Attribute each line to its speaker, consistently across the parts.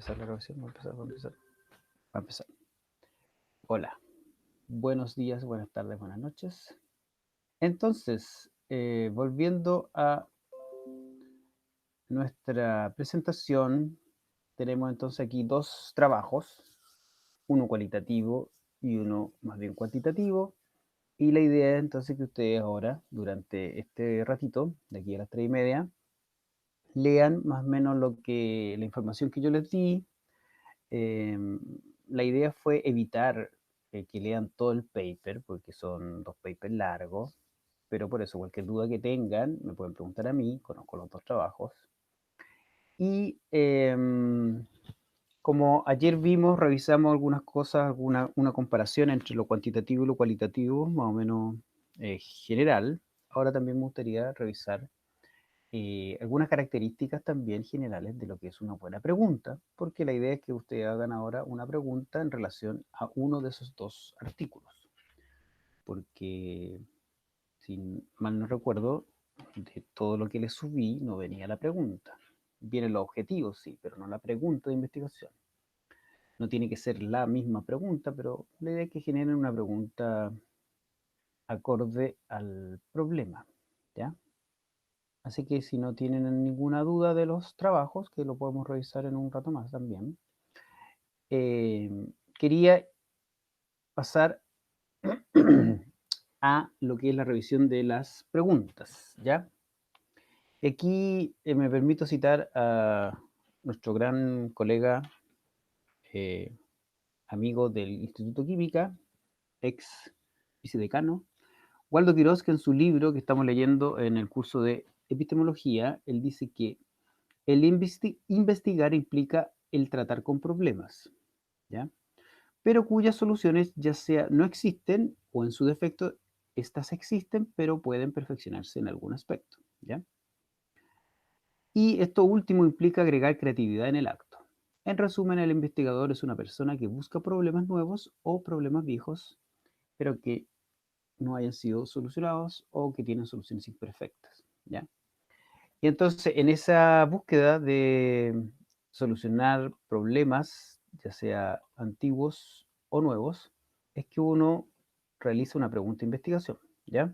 Speaker 1: empezar la grabación, va a empezar. Hola, buenos días, buenas tardes, buenas noches. Entonces, volviendo a nuestra presentación, tenemos entonces aquí dos trabajos, uno cualitativo y uno más bien cuantitativo. Y la idea es entonces que ustedes ahora, durante este ratito, de aquí a las 3:30, lean más o menos la información que yo les di. Em, la idea fue evitar que lean todo el paper, porque son dos papers largos, pero por eso cualquier duda que tengan me pueden preguntar a mí, conozco los dos trabajos. Y como ayer vimos, revisamos algunas cosas, una comparación entre lo cuantitativo y lo cualitativo, más o menos general. Ahora también me gustaría revisar algunas características también generales de lo que es una buena pregunta, porque la idea es que ustedes hagan ahora una pregunta en relación a uno de esos dos artículos, porque si mal no recuerdo, de todo lo que les subí no venía la pregunta. Vienen los objetivos, sí, pero no la pregunta de investigación. No tiene que ser la misma pregunta, pero la idea es que generen una pregunta acorde al problema, ¿ya? Así que si no tienen ninguna duda de los trabajos, que lo podemos revisar en un rato más también, eh, quería pasar a lo que es la revisión de las preguntas, ¿ya? Aquí me permito citar a nuestro gran colega, eh, amigo del Instituto Química, ex vicedecano, Waldo Quiroz, que en su libro que estamos leyendo en el curso de epistemología, él dice que el investigar implica el tratar con problemas, ¿ya? Pero cuyas soluciones ya sea no existen o en su defecto estas existen, pero pueden perfeccionarse en algún aspecto, ¿ya? Y esto último implica agregar creatividad en el acto. En resumen, el investigador es una persona que busca problemas nuevos o problemas viejos, pero que no hayan sido solucionados o que tienen soluciones imperfectas, ¿ya? Y entonces, en esa búsqueda de solucionar problemas, ya sea antiguos o nuevos, es que uno realiza una pregunta de investigación, ¿ya?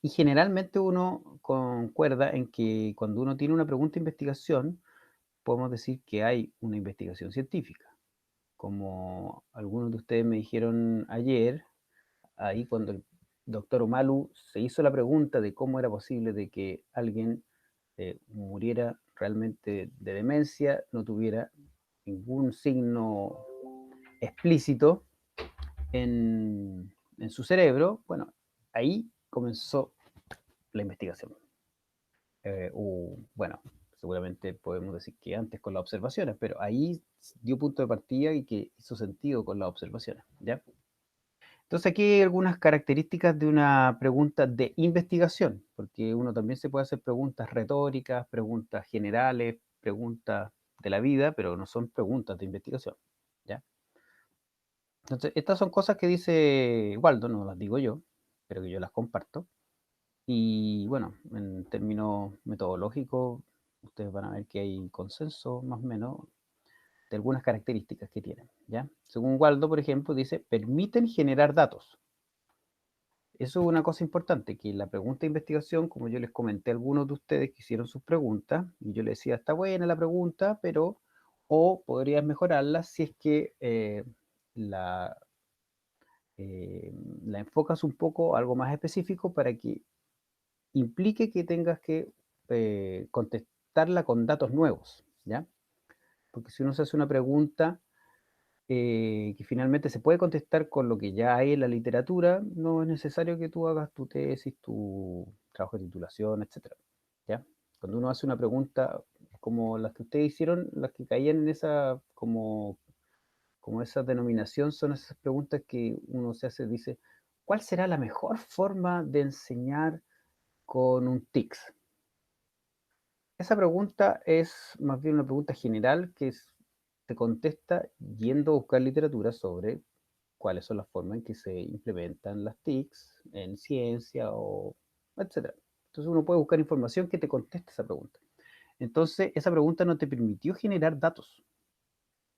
Speaker 1: Y generalmente uno concuerda en que cuando uno tiene una pregunta de investigación, podemos decir que hay una investigación científica. Como algunos de ustedes me dijeron ayer, ahí cuando el doctor Omalu se hizo la pregunta de cómo era posible de que alguien muriera realmente de demencia, no tuviera ningún signo explícito en su cerebro, bueno, ahí comenzó la investigación. Bueno, seguramente podemos decir que antes con las observaciones, pero ahí dio punto de partida y que hizo sentido con las observaciones, ¿ya? Entonces aquí hay algunas características de una pregunta de investigación, porque uno también se puede hacer preguntas retóricas, preguntas generales, preguntas de la vida, pero no son preguntas de investigación, ¿ya? Entonces, estas son cosas que dice Waldo, no las digo yo, pero que yo las comparto. Y bueno, en términos metodológicos, ustedes van a ver que hay consenso más o menos de algunas características que tienen, ¿ya? Según Waldo, por ejemplo, dice, permiten generar datos. Eso es una cosa importante, que la pregunta de investigación, como yo les comenté a algunos de ustedes que hicieron sus preguntas, y yo les decía, está buena la pregunta, pero, o podrías mejorarla si es que la, la enfocas un poco a algo más específico para que implique que tengas que contestarla con datos nuevos, ¿ya? Porque si uno se hace una pregunta que finalmente se puede contestar con lo que ya hay en la literatura, no es necesario que tú hagas tu tesis, tu trabajo de titulación, etcétera, ¿ya? Cuando uno hace una pregunta como las que ustedes hicieron, las que caían en esa, como esa denominación, son esas preguntas que uno se hace, dice, ¿cuál será la mejor forma de enseñar con un TICS? Esa pregunta es más bien una pregunta general que se contesta yendo a buscar literatura sobre cuáles son las formas en que se implementan las TICs en ciencia o etcétera. Entonces uno puede buscar información que te conteste esa pregunta. Entonces, esa pregunta no te permitió generar datos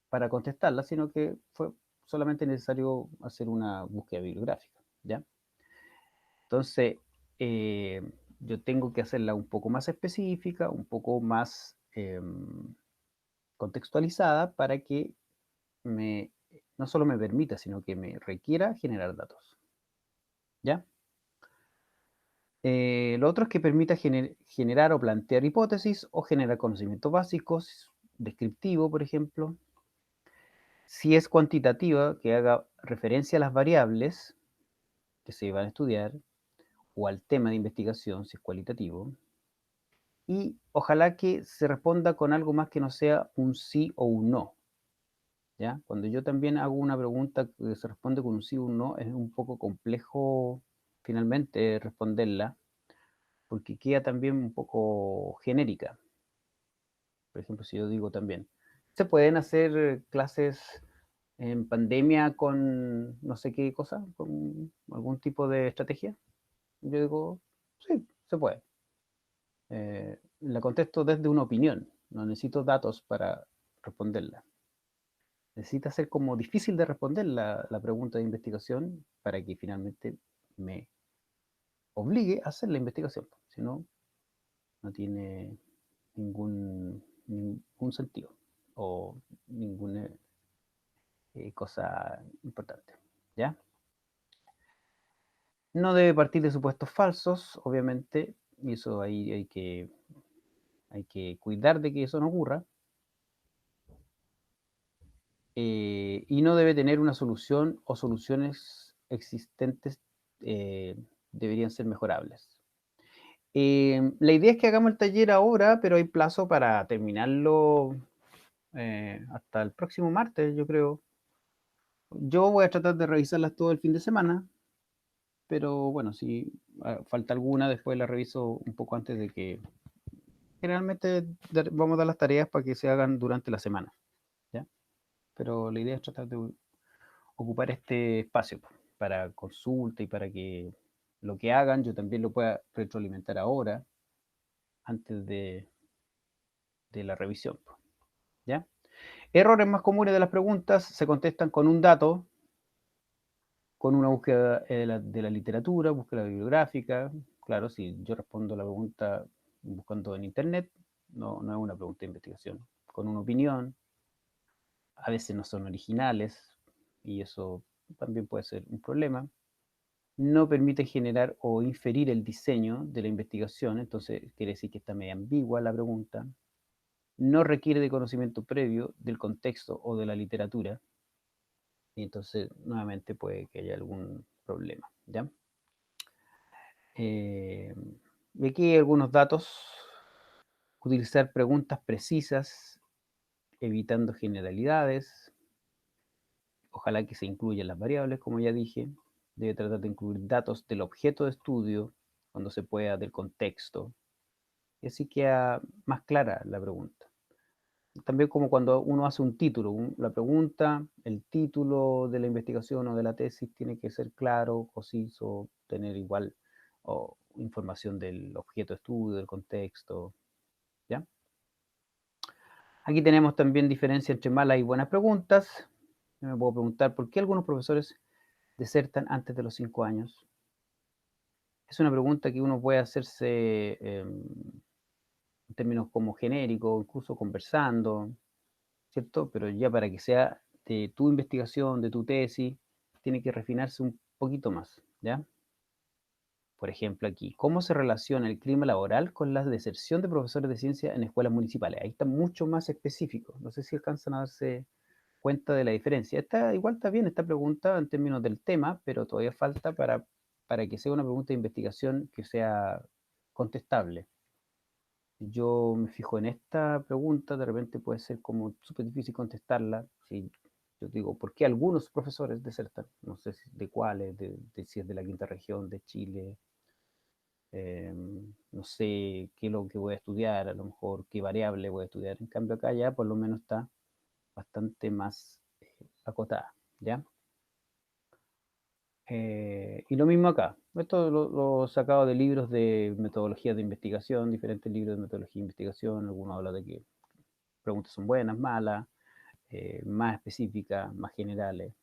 Speaker 1: para contestarla, sino que fue solamente necesario hacer una búsqueda bibliográfica, ¿ya? Entonces, eh, yo tengo que hacerla un poco más específica, un poco más contextualizada para que me, no solo me permita, sino que me requiera generar datos, ¿ya? Lo otro es que permita generar o plantear hipótesis o generar conocimientos básicos, descriptivo, por ejemplo. Si es cuantitativa, que haga referencia a las variables que se van a estudiar o al tema de investigación, si es cualitativo. Y ojalá que se responda con algo más que no sea un sí o un no, ¿ya? Cuando yo también hago una pregunta que se responde con un sí o un no, es un poco complejo finalmente responderla, porque queda también un poco genérica. Por ejemplo, si yo digo también, ¿se pueden hacer clases en pandemia con no sé qué cosa, con algún tipo de estrategia? Yo digo, sí, se puede. La contesto desde una opinión, no necesito datos para responderla. Necesita ser como difícil de responder la pregunta de investigación para que finalmente me obligue a hacer la investigación. Si no, no tiene ningún sentido o ninguna cosa importante. ¿Ya? No debe partir de supuestos falsos, obviamente, y eso ahí hay que cuidar de que eso no ocurra. Y no debe tener una solución o soluciones existentes deberían ser mejorables. La idea es que hagamos el taller ahora, pero hay plazo para terminarlo hasta el próximo martes, yo creo. Yo voy a tratar de revisarlas todo el fin de semana, pero bueno, si falta alguna, después la reviso un poco antes de que... Generalmente vamos a dar las tareas para que se hagan durante la semana, ¿ya? Pero la idea es tratar de ocupar este espacio para consulta y para que lo que hagan yo también lo pueda retroalimentar ahora, antes de la revisión, ¿ya? Errores más comunes de las preguntas se contestan con un dato, con una búsqueda de la literatura, búsqueda bibliográfica. Claro, si yo respondo la pregunta buscando en internet, no es una pregunta de investigación. Con una opinión, a veces no son originales y eso también puede ser un problema. No permite generar o inferir el diseño de la investigación, entonces quiere decir que está medio ambigua la pregunta. No requiere de conocimiento previo del contexto o de la literatura, y entonces nuevamente puede que haya algún problema, ¿ya? Y aquí hay algunos datos. Utilizar preguntas precisas, evitando generalidades. Ojalá que se incluyan las variables, como ya dije. Debe tratar de incluir datos del objeto de estudio, cuando se pueda, del contexto. Y así queda más clara la pregunta. También como cuando uno hace un título, la pregunta, el título de la investigación o de la tesis tiene que ser claro, conciso, tener igual información del objeto de estudio, del contexto, ¿ya? Aquí tenemos también diferencia entre malas y buenas preguntas. Yo me puedo preguntar por qué algunos profesores desertan antes de los 5 años. Es una pregunta que uno puede hacerse en términos como genéricos, incluso conversando, ¿cierto? Pero ya para que sea de tu investigación, de tu tesis, tiene que refinarse un poquito más, ¿ya? Por ejemplo, aquí, ¿cómo se relaciona el clima laboral con la deserción de profesores de ciencia en escuelas municipales? Ahí está mucho más específico. No sé si alcanzan a darse cuenta de la diferencia. Igual está bien esta pregunta en términos del tema, pero todavía falta para que sea una pregunta de investigación que sea contestable. Si yo me fijo en esta pregunta, de repente puede ser como súper difícil contestarla. Si yo digo, ¿por qué algunos profesores desertan? No sé de cuáles, si es de la quinta región, de Chile, no sé qué es lo que voy a estudiar, a lo mejor qué variable voy a estudiar. En cambio acá ya por lo menos está bastante más acotada, ¿ya? Y lo mismo acá. Esto lo sacado de libros de metodologías de investigación, diferentes libros de metodología de investigación. Algunos hablan de que preguntas son buenas, malas, más específicas, más generales.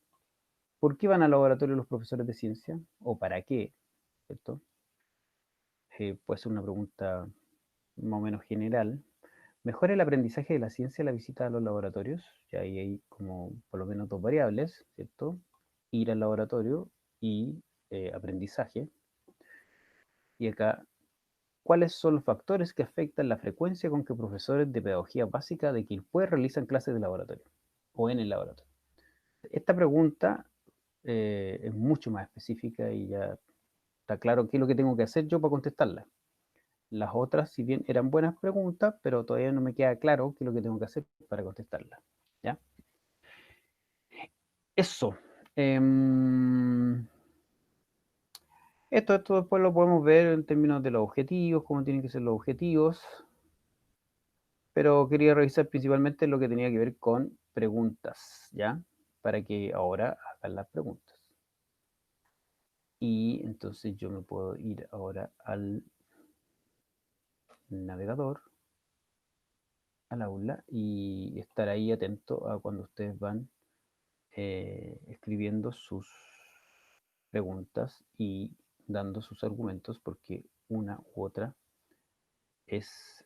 Speaker 1: ¿Por qué van al laboratorio los profesores de ciencia? ¿O para qué? ¿Cierto? Puede ser una pregunta más o menos general. ¿Mejora el aprendizaje de la ciencia la visita a los laboratorios? Ya ahí hay como por lo menos dos variables, ¿cierto? Ir al laboratorio y aprendizaje. Y acá, ¿cuáles son los factores que afectan la frecuencia con que profesores de pedagogía básica de Quilpué realizan clases de laboratorio o en el laboratorio? Esta pregunta es mucho más específica y ya está claro qué es lo que tengo que hacer yo para contestarla. Las otras, si bien eran buenas preguntas, pero todavía no me queda claro qué es lo que tengo que hacer para contestarla. ¿Ya? Eso. Esto después lo podemos ver en términos de los objetivos, cómo tienen que ser los objetivos. Pero quería revisar principalmente lo que tenía que ver con preguntas, ¿ya? Para que ahora hagan las preguntas. Y entonces yo me puedo ir ahora al navegador, al aula, y estar ahí atento a cuando ustedes van escribiendo sus preguntas y dando sus argumentos, porque una u otra es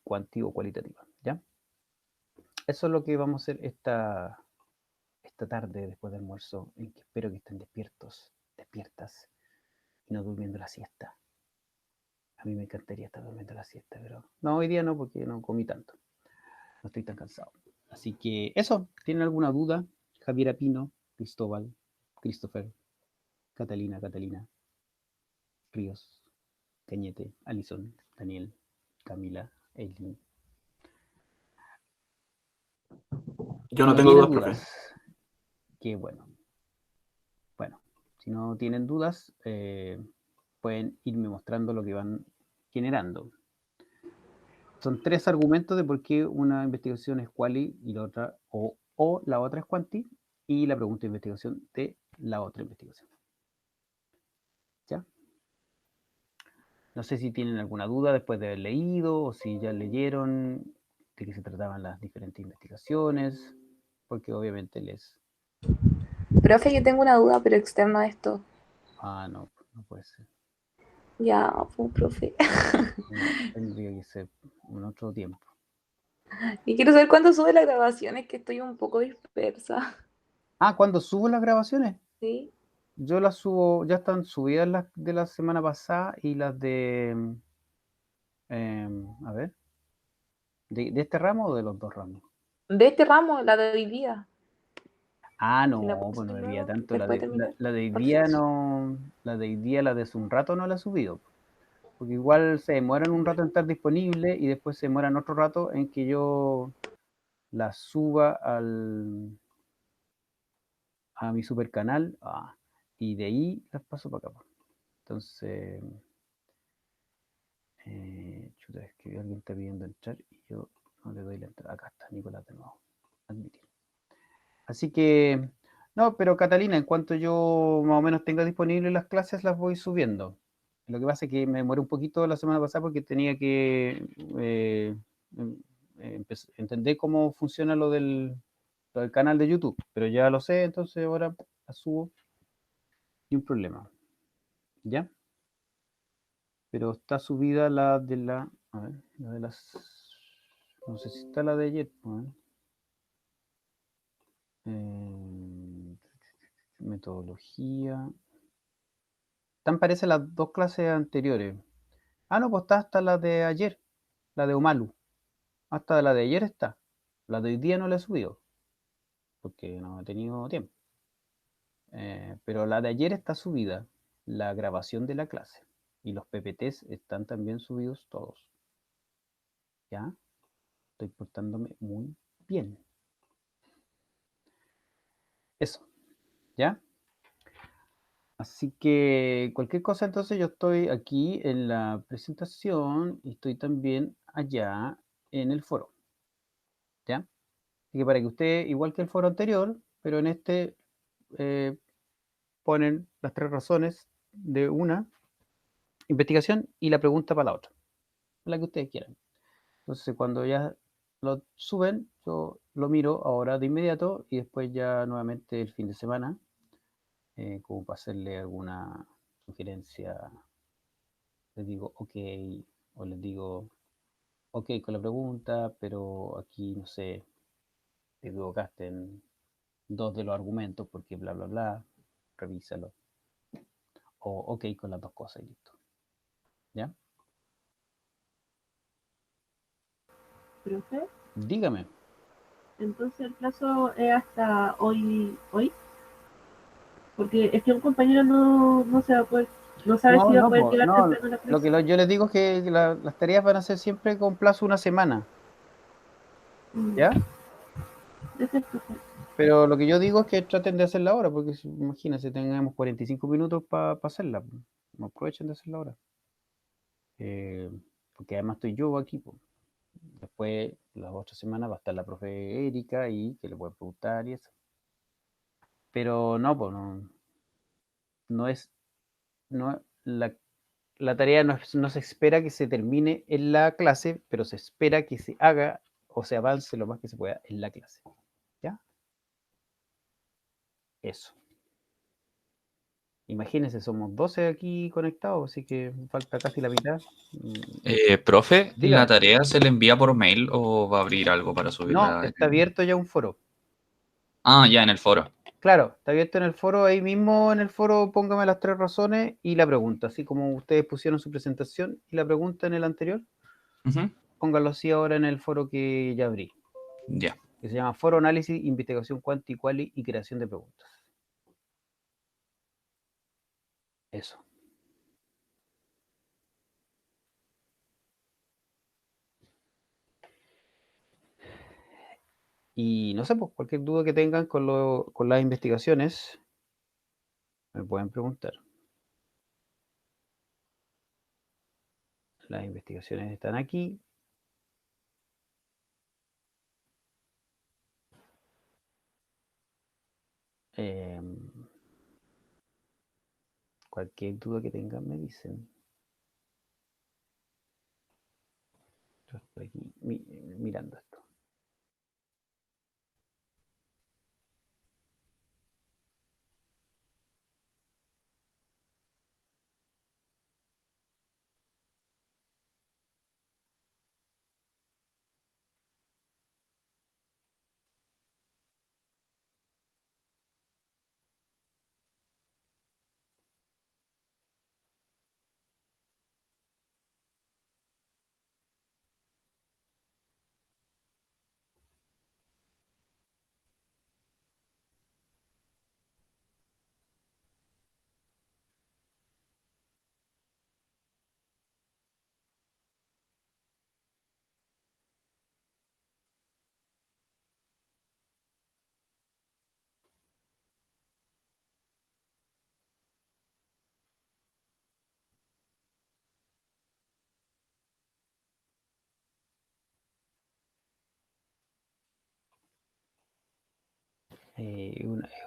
Speaker 1: cuanti o cualitativa, ¿ya? Eso es lo que vamos a hacer esta tarde después del almuerzo, en que espero que estén despiertos, despiertas, y no durmiendo la siesta. A mí me encantaría estar durmiendo la siesta, pero no, hoy día no, porque no comí tanto. No estoy tan cansado. Así que eso, ¿tienen alguna duda? Javiera Pino, Cristóbal, Christopher, Catalina, Ríos, Cañete, Alison, Daniel, Camila, Eileen.
Speaker 2: Yo no
Speaker 1: ¿No
Speaker 2: tengo
Speaker 1: tienen
Speaker 2: dudas, profe.
Speaker 1: dudas? Qué bueno. Bueno, si no tienen dudas, pueden irme mostrando lo que van generando. Son tres argumentos de por qué una investigación es quali y la otra, o la otra es quanti, y la pregunta de investigación de la otra investigación. ¿Ya? No sé si tienen alguna duda después de haber leído, o si ya leyeron de qué se trataban las diferentes investigaciones, porque obviamente les...
Speaker 3: Profe, yo tengo una duda, pero externa a esto.
Speaker 1: Ah, no, no puede ser.
Speaker 3: Ya, pues, profe.
Speaker 1: No, tendría que ser en otro tiempo.
Speaker 3: Y quiero saber cuándo sube las grabaciones, que estoy un poco dispersa.
Speaker 1: Ah, ¿cuándo subo las grabaciones?
Speaker 3: ¿Sí?
Speaker 1: Yo las subo, ya están subidas las de la semana pasada y las de, a ver, ¿de este ramo o de los dos ramos?
Speaker 3: De este ramo, la de hoy día.
Speaker 1: Ah,
Speaker 3: Si la
Speaker 1: no,
Speaker 3: puedo
Speaker 1: pues no
Speaker 3: subir
Speaker 1: debía
Speaker 3: luego,
Speaker 1: tanto.
Speaker 3: después de terminar.
Speaker 1: La de hoy día
Speaker 3: Porfis.
Speaker 1: no, la de hoy día, la de hace un rato no la he subido. Porque igual se demoran un rato en estar disponible y después se demoran otro rato en que yo la suba a mi super canal. Y de ahí las paso para acá. Entonces, chuta, es que alguien está pidiendo entrar y yo no le doy la entrada. Acá está Nicolás de nuevo. Admitir. Así que, no, pero Catalina, en cuanto yo más o menos tenga disponibles las clases, las voy subiendo. Lo que pasa es que me demoré un poquito la semana pasada porque tenía que entender cómo funciona lo del canal de YouTube, pero ya lo sé, entonces ahora la subo sin problema. ¿Ya? Pero está subida la de a ver, la de las, no sé si está la de ayer, pues, metodología. Tan parece las dos clases anteriores. Ah, no, pues está hasta la de ayer, la de Omalu. Hasta la de ayer está. La de hoy día no la he subido, porque no he tenido tiempo. Pero la de ayer está subida, la grabación de la clase. Y los PPTs están también subidos todos. ¿Ya? Estoy portándome muy bien. Eso, ¿ya? Así que cualquier cosa, entonces yo estoy aquí en la presentación y estoy también allá en el foro, ¿ya? Así que para que usted, igual que el foro anterior, pero en este ponen las 3 razones de una investigación y la pregunta para la otra, la que ustedes quieran. Entonces, cuando ya lo suben, yo lo miro ahora de inmediato y después ya nuevamente el fin de semana, como para hacerle alguna sugerencia, les digo ok, o les digo ok con la pregunta, pero aquí, no sé, te equivocaste en 2 de los argumentos porque bla, bla, bla, revísalo. O ok con las 2 cosas y listo. ¿Ya?
Speaker 4: Profe,
Speaker 1: Dígame.
Speaker 4: entonces el plazo es hasta hoy, porque es que un compañero no se va a poder, no sabe si va a poder
Speaker 1: Po,
Speaker 4: llegar
Speaker 1: no,
Speaker 4: temprano a la
Speaker 1: lo que
Speaker 4: clase.
Speaker 1: yo les digo es que las tareas van a ser siempre con plazo una semana,
Speaker 4: Mm,
Speaker 1: ¿ya?
Speaker 4: Perfecto.
Speaker 1: Pero lo que yo digo es que traten de hacerla ahora, porque imagínense, tengamos 45 minutos para hacerla. No aprovechen de hacerla ahora. Porque además estoy yo aquí, po. Después, la otra semana va a estar la profe Erika y que le pueden preguntar y eso. Pero no, pues no es, no, la tarea no se espera que se termine en la clase, pero se espera que se haga o se avance lo más que se pueda en la clase. ¿Ya? Eso. Imagínense, somos 12 aquí conectados, así que falta casi la mitad.
Speaker 2: Profe, ¿la
Speaker 1: Dígame.
Speaker 2: tarea se le envía por mail o va a abrir algo para
Speaker 1: No,
Speaker 2: subirla?
Speaker 1: está abierto ya un foro.
Speaker 2: Ah, ya en el foro.
Speaker 1: Claro, está abierto en el foro, ahí mismo en el foro póngame las 3 razones y la pregunta, así como ustedes pusieron su presentación y la pregunta en el anterior,
Speaker 2: Ujú.
Speaker 1: pónganlo así ahora en el foro que ya abrí,
Speaker 2: Ya.
Speaker 1: que se llama Foro Análisis, Investigación Quanti Quali y Creación de Preguntas. Eso. Y no sé, pues cualquier duda que tengan con las investigaciones, me pueden preguntar. Las investigaciones están aquí. Cualquier duda que tengan me dicen. Yo estoy aquí mirando esto.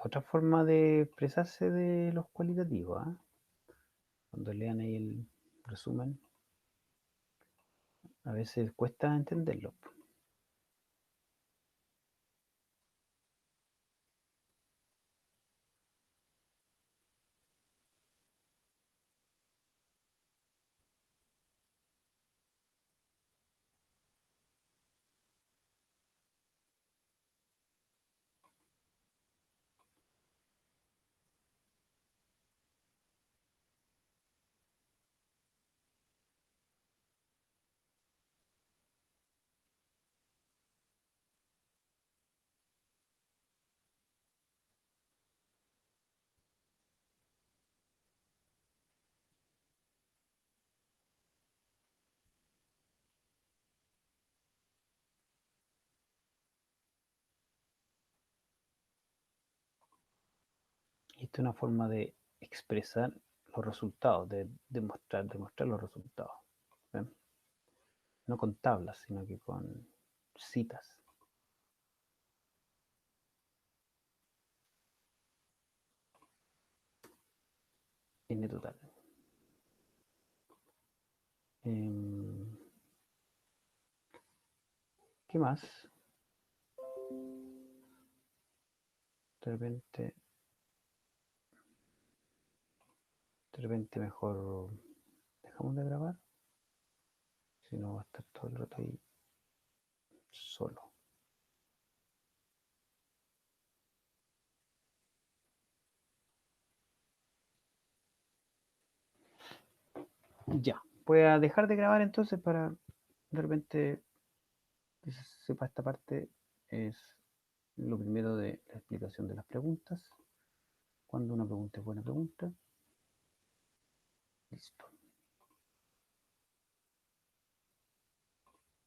Speaker 1: Otra forma de expresarse de los cualitativos, ¿ah? Cuando lean ahí el resumen, a veces cuesta entenderlo. Y esta es una forma de expresar los resultados, de demostrar los resultados. ¿Ven? No con tablas, sino que con citas. N total. ¿Qué más? De repente mejor dejamos de grabar. Si no va a estar todo el rato ahí solo. Ya, voy a dejar de grabar entonces para de repente que se sepa esta parte. Es lo primero de la explicación de las preguntas. Cuando una pregunta es buena pregunta. Listo.